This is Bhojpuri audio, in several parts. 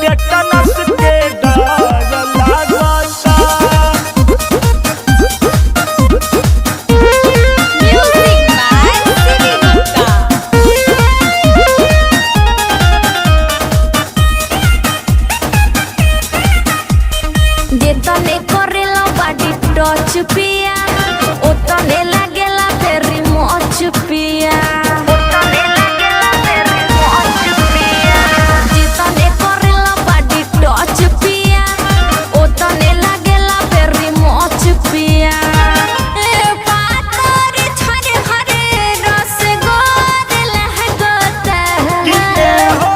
टेटनस के डर लागता। म्यूजिक बाय सिटी गुप्ता। जेतने करेला बॉडी टच पिया ओतने लागेला फेरी मोच पिया। ओतने लागेला फेरी मोच पिया। जेतने करेला बॉडी टच पिया ओतने लागेला फेरी मोच पिया। ए पातर छरे हरे रस गोद लहगता। किए हो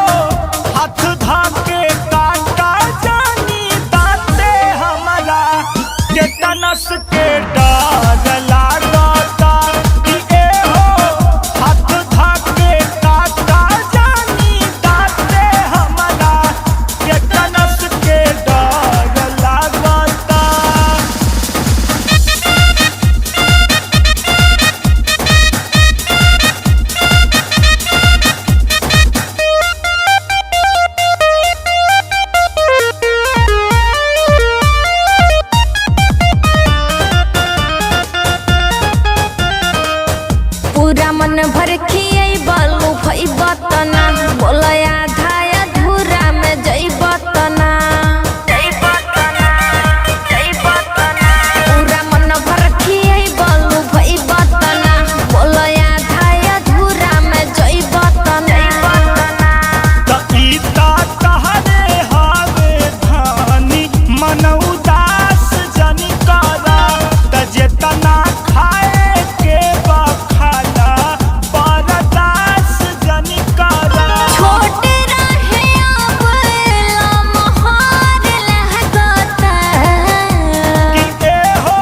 हाथ धाके काटा जानी दाते हमारा टेटनस के डर लागता। किए हो हाथ धाके काटा जानी दाते हमारा टेटनस के डर लागता। पूरा मन भर खियै बालू भई बतना बोला आधा अधूरा में जई बतना। पूरा मन भर खियै बालू भई बतना बोला आधा अधूरा में जई बतना। तईता तहरे हावे धानी मन उदास जनी करा त जेतना खाए के बखाना बरदास जनी करा। छोटे रहे अब लम्हार लहगता। किए हो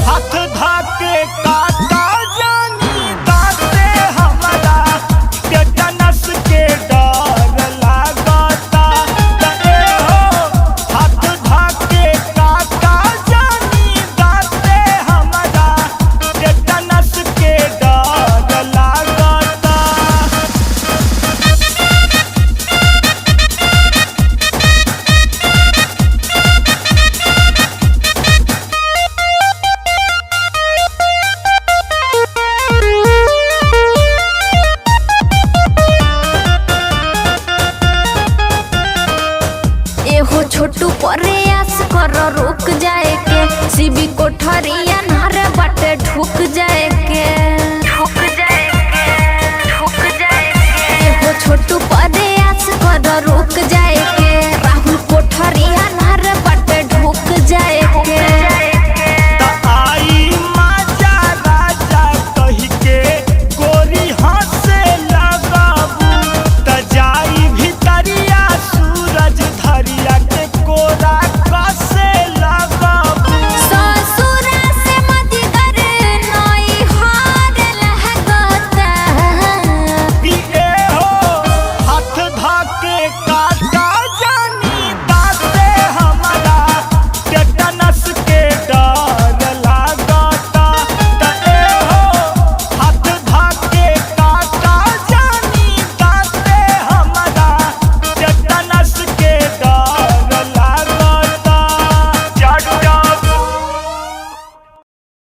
हाथ धाके काटा जानी दाते हमारा टेटनस के डर लागता। किए हो हाथ धाके काटा जानी दाते हमारा टेटनस के डर लागता। एहो छोटू प्रयास कर रुक जाए के शिवी कोठरिया नहरे बाटे ढुक जाए